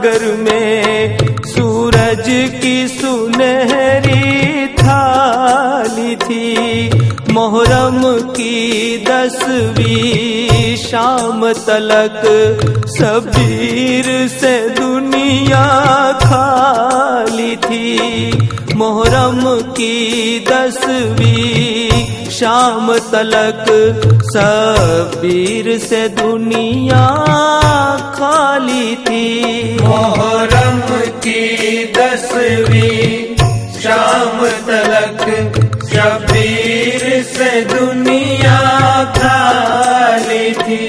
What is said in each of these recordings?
सागर में सूरज की सुनहरी थाली थी। मोहर्रम की 10वीं शाम तलक शब्बीर से दुनिया खाली थी। मोहर्रम की 10वीं शाम तलक शब्बीर से दुनिया खाली थी। मोहर्रम की 10वीं शाम तलक शब्बीर से दुनिया खाली थी।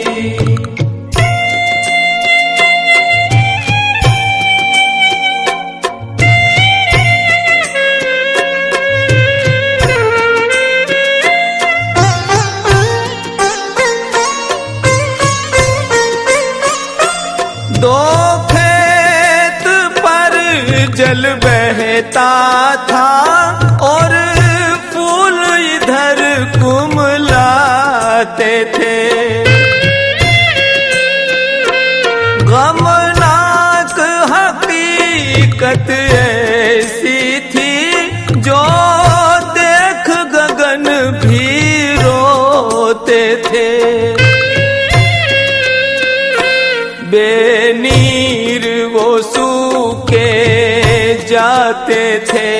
दो खेत पर जल बहता था और फूल इधर कुमलाते थे। गमनाक हकीकत ऐसी थी जो देख गगन भी रोते थे। बेनीर वो सूखे जाते थे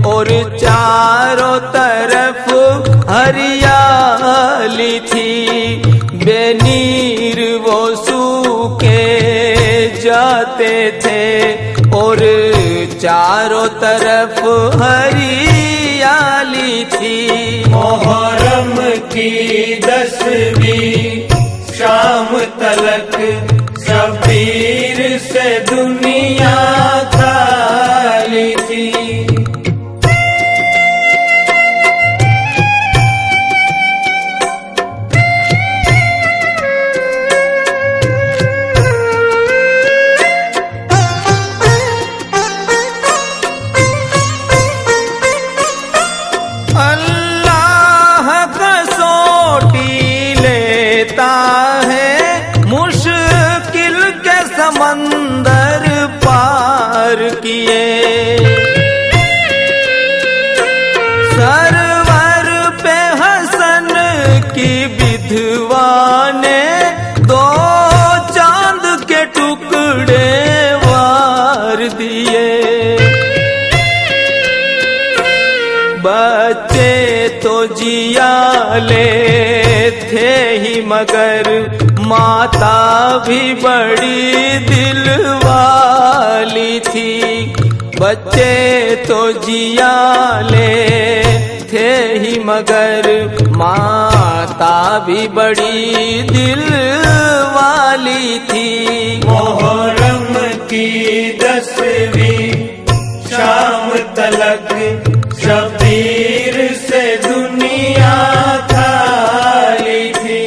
और चारों तरफ हरियाली थी। बेनीर वो सूखे जाते थे और चारों तरफ हरियाली थी। मोहर्रम की 10वीं शाम तलक शब्बीर से दुनिया खाली थी। अल्लाह कसौटी लेता है, मुश्किल के समंदर पार किए। सरवर पे हसन की विधवा ने 2 चांद के टुकड़े वार दिए। बच्चे तो जियाले थे ही मगर माता भी बड़ी दिल वाली थी। बच्चे तो जियाले थे ही मगर माता भी बड़ी दिल वाली थी। मोहर्रम की 10वीं शाम तलक शब्बीर से दुनिया खाली थी।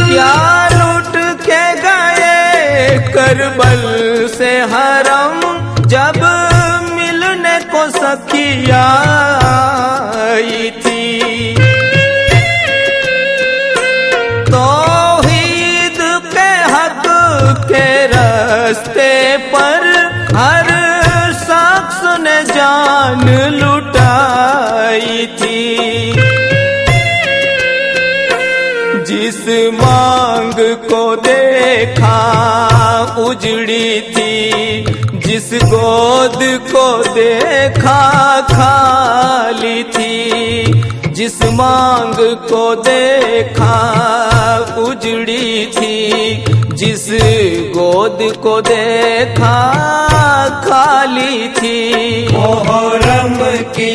क्या लुट के गए करबल से हरम, जब मिलने को सखिया आई थी। तौहीद के हक के रास्ते पर हर शख्स ने जान लुटाई थी। जिस मांग को देखा उजड़ी थी, जिस गोद को देखा खाली थी। जिस मांग को देखा उजड़ी थी, जिस गोद को देखा खाली थी। मोहर्रम की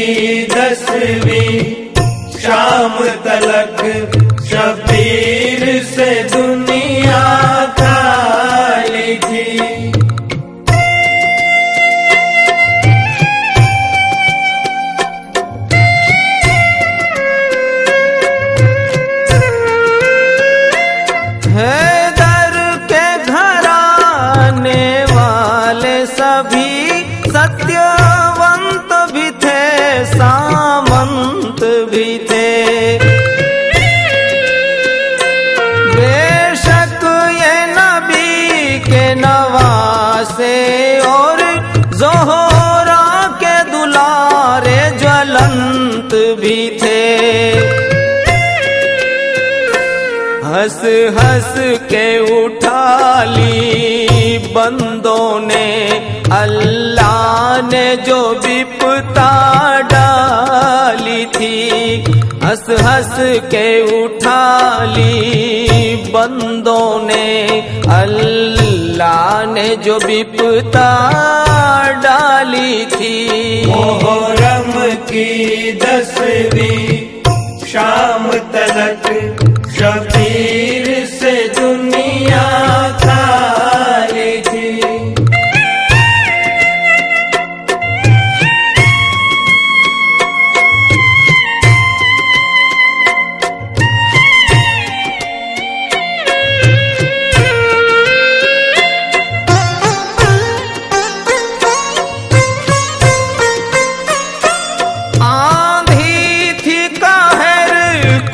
10वीं शाम तलक शब्बीर से दुनिया खाली थी। हैदर के घराने भी थे। हंस हंस के उठा ली बंदों ने अल्लाह ने जो विपता डाली थी। हंस हंस के उठा ली बंदों ने अल्लाह ने जो विपता डाली थी। मोहर्रम की 10वीं शाम तलक शबीर से दुनिया खाली थी।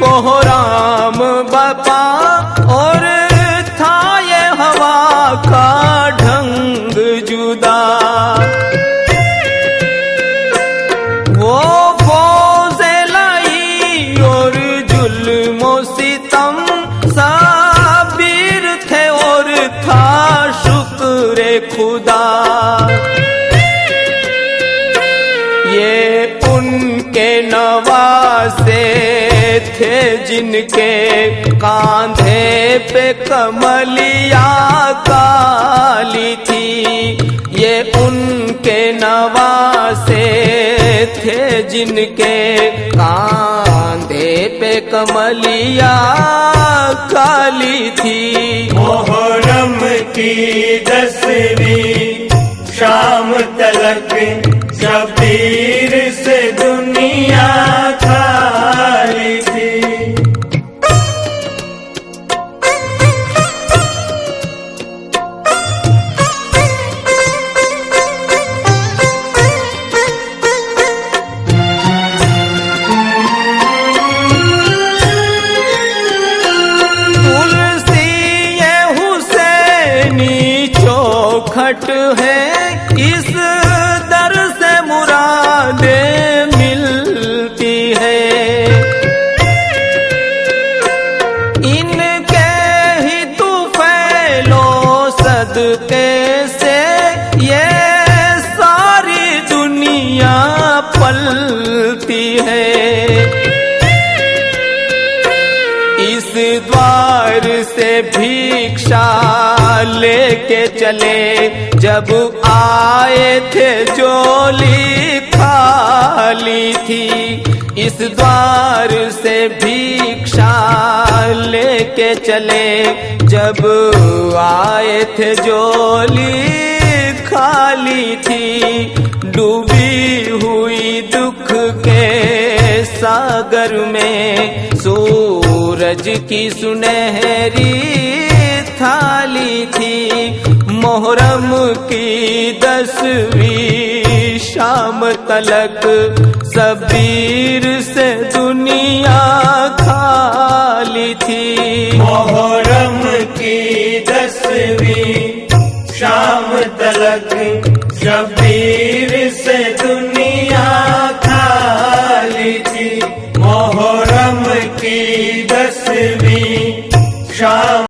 कोहराम बापा और था ये हवा का ढंग जुदा। वो फौजे लाई और जुल्मो सितम साबिर थे और था शुक्र खुदा। ये उनके नवासे थे जिनके कांधे पे कमलिया काली थी। ये उनके नवासे थे जिनके कांधे पे कमलिया काली थी। मोहर्रम की 10वीं शाम तलक शबीर से दुनिया खाली थी। तुलसी ये हुसैनी चौखट है, इस दर से मुरादें मिलती है। इनके ही तुफैलो सदके से ये सारी दुनिया पलती है। इस द्वार से भिक्षा लेके चले जब आए थे झोली खाली थी। इस द्वार से भिक्षा लेके चले जब आए थे झोली खाली थी। डूबी हुई दुख के सागर में सूरज की सुनहरी थाली थी। मोहर्रम की 10वीं शाम तलक शबीर से दुनिया खाली थी। मोहर्रम की 10वीं शाम तलक शबीर से दुनिया खाली थी। मोहर्रम की 10वीं